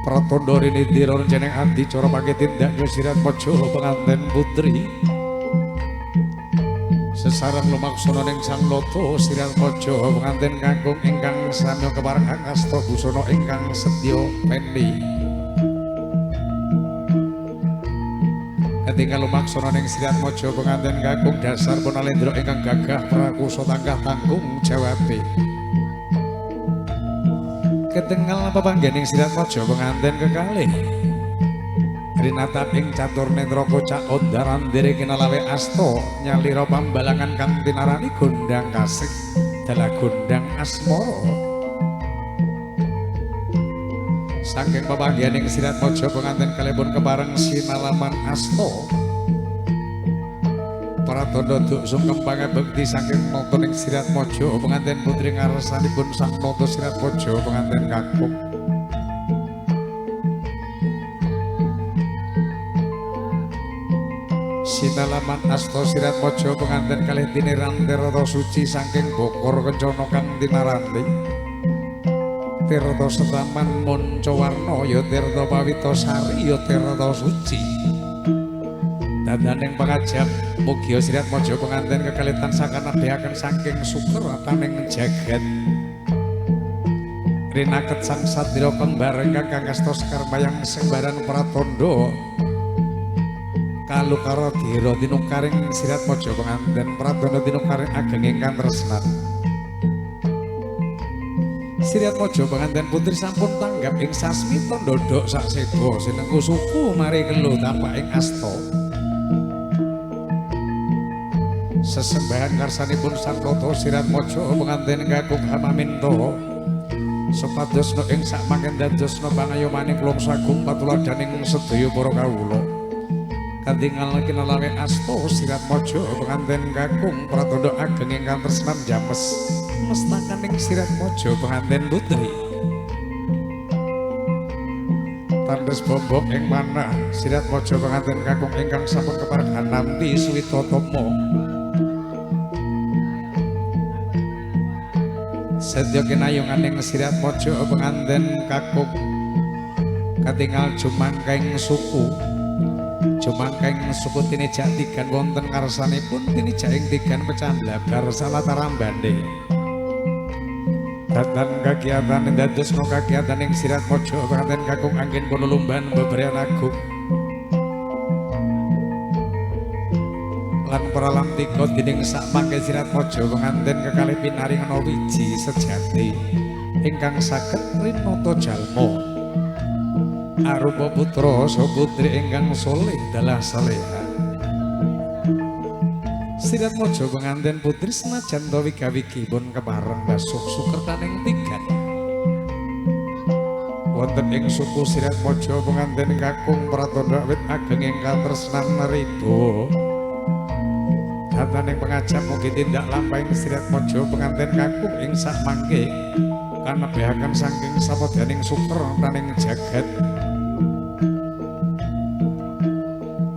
Pratandha rene dira jeneng adi cara pangke tindak nyusirat mojo penganten putri sesareng lumaksana ning sang loto sirat mojo penganten kakung ingkang samya kepareng asta busana ingkang setya pendi ketika lumaksana ning sirat mojo penganten kakung dasar punalendra ingkang gagah prakusa tangkah tanggung jawate ketengal pepanggening sirat mojo penganten kekalih Rinata ing catur nendra kocak ondaran dere kinalawe asto nyalira pambalangan kang tinarani gondang kasih dalah gondang asmara saking pepanggening sirat mojo penganten kalebon kepareng sinalaman asto pratandha duk sungkem pangabekti saking nata ing sirat mojo penganten putri ngarsanipun sang nata sirat mojo penganten kakung sinalaman asta sirat mojo penganten kalih tiniran tirta suci saking bokor kencana kang tinarani tirta setaman monco warna ya tirta pawita sari ya tirta suci dadaning pangajap mugi sirat mojo penganten kekalih tansah kanadhaken saking sukerataning jagat rinaket sang sadira kembar ingkang asta sekarmayang sembaran pratandha kalukara dira tinukaring sirat mojo penganten pratandha tinukaring ageng ingkang tresnan sirat mojo penganten putri sampun tanggap ing sasmita ndodhok sak seda sinengku suku mari kelu tampak ing asta sesembahan karsanipun sang tata sirat mojo penganten kakung hamaminta supados ing sak mangken dadosna pangayomaning kula sagung patuladaning sedaya para kawula katingal kinalawe asto sirat mojo penganten kakung pratandha ageng ingkang tresnan james mestakaning sirat mojo penganten putri tandes bombok ing manah sirat mojo penganten kakung ingkang sampun kepareng hanampi suwitatama sedya kinayunganing sirat mojo penganten kakung katingal jumangkaing suku Jumangkeng suku tinijak tigan wonten karsanipun tinijak ing tigan pecandhabar salatarambane. Datan kagiatan dadosna kagiatan ing sirat mojo penganten kakung anggen panulumban beberean agung. Lan pralam tika dening sak mangke sirat mojo penganten kekalih pinaringana wiji sejati ingkang saged rinata jalma. Arupa putra saha putri ingkang soleh dalah saleha sirat mojo penganten putri senajan to wigawigipun kepareng basuh sukertaning tigan wonten ing suku sirat mojo penganten kakung pratandha wit ageng ingkang tresnan riba dataning pangajap mugi tindak lampahing sirat mojo penganten kakung ing sak mangke kanebehaken saking sapadyaning sukertaning jagat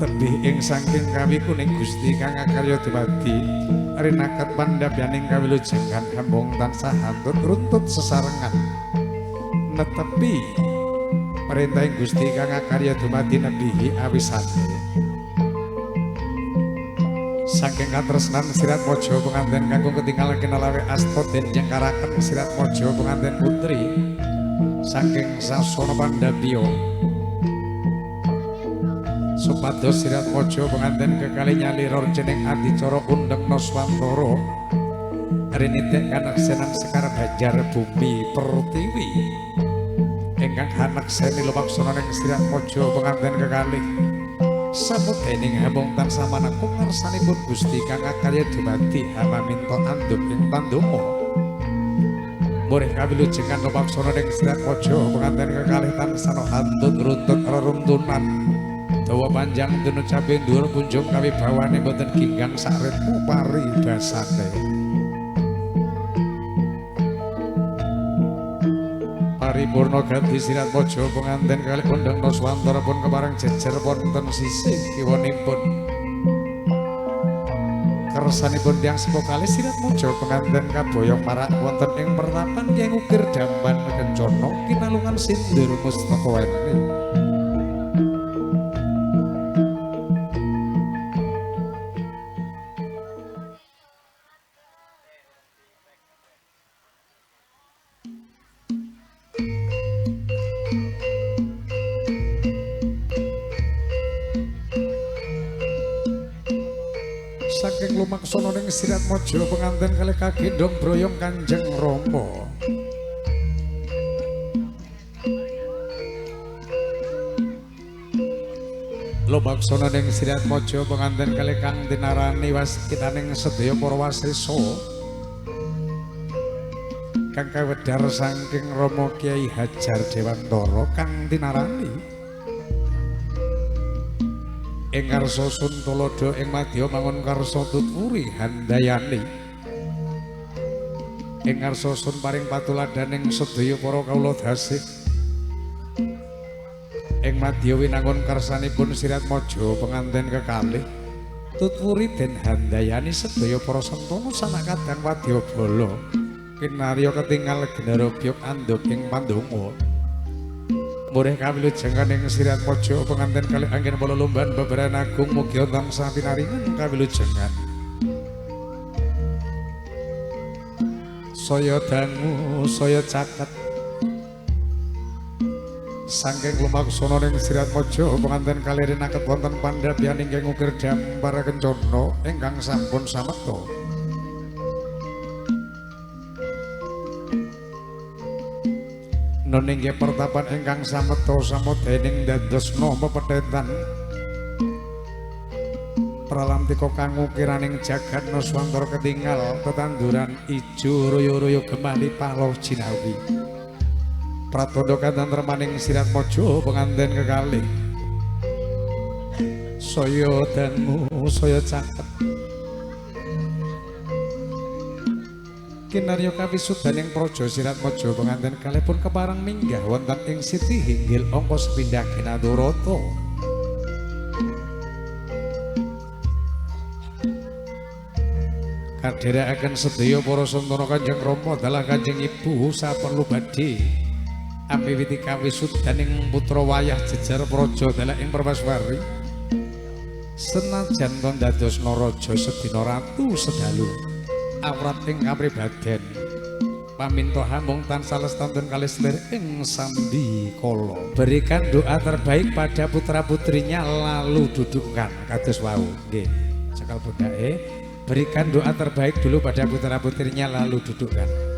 tebih ing saking kawikuning Gusti kang akarya dumadi rinaket pandhapyaning kawilujengan hambung tansah hantut runtut sesarengan netepi perintahing Gusti kang akarya dumadi nebihi awisane saking katresnan sirat mojo penganten kakung ketingal kinalawe asta denjeng karaken sirat mojo penganten putri saking sasana pandhapya supados sirat mojo penganten kekalih nyalira jeneng adicara undengna swantara rinitik kaneksenan sekar banjar bumi pertiwi ingkang hanekseni lumaksana ing sirat mojo penganten kekalih sapudening hambung tansah maneka ngarsanipun Gusti kang akarya dumadi hamaminta andhuk ing pandonga murih kawilujengan lumaksana ing sirat mojo penganten kekalih tansah hantut runtut reruntunan dawa panjang dunu cabe dhuwur kunjung kawibawane boten ginggang saretmu paribasane paripurna ganti sirat mojo penganten kalih undang Nuswantara pun kepareng jejer wonten sisih kiwanipun kersanipun tiyang sepuh kalih sirat mojo penganten kaboyong marak wonten ing pertapan Kyai Ukir Damban Kencana kinalungan sindur mustaka wene. Saking lumaksana ning sirat mojo penganten kalih kagendhong broyong Kanjeng Rama. Lumaksana ning sirat mojo penganten kalih kang dinarani waskitaning sedaya para wasrisa. Kang kawedhar saking Rama Kyai Hajar Dewantara kang dinarani ing karsa Suntalada ing madya mangun karsa tuturi handayani ing karsa sun paring patuladaning sedaya para kawula dasih ing madya winangun karsanipun sirat mojo penganten kekalih tuturi den handayani sedaya para sentana sanak kadang wadyabala kinarya ketingal gendara byok andhuk ing pandonga. Murih kawilujengan ing sirat mojo penganten kalih anggen pala lomban beberan agung mugi tansah pinaringan kawilujengan. Saya dangu saya caket saking lumaksana ning sirat mojo penganten kalih rinaket wonten pandhapyan ingkang Ukir Damban Kencana ingkang sampun samekta. Noningge pertapan ingkang sameta samodening dadosna pepetetan pralantika kang ukiraning jagat Nuswantara ketingal tetanduran ijo royo-royo gemali palo jinawi pratandha katentremaning sirat mojo penganten kekalih saya dangu saya caket kinarya kawisudaning praja sirat mojo penganten kalih pun kepareng minggah wonten ing siti hinggil angka sepindhah Ginadurata. Kadherekaken sedaya para santana Kanjeng Rama dalah Kanjeng Ibu saperlu badhe amiwiti kawisudaning putra wayah jejer praja dalah ing Permaswari senajan to dadosna raja sedina ratu sedalu awrat ing kapribaden paminta hamung tansah lestantun kalih selir ing sambi kala berikan doa terbaik pada putra putrinya lalu dudukkan kados wau nggih cekal budake berikan doa terbaik dulu pada putra putrinya lalu dudukkan.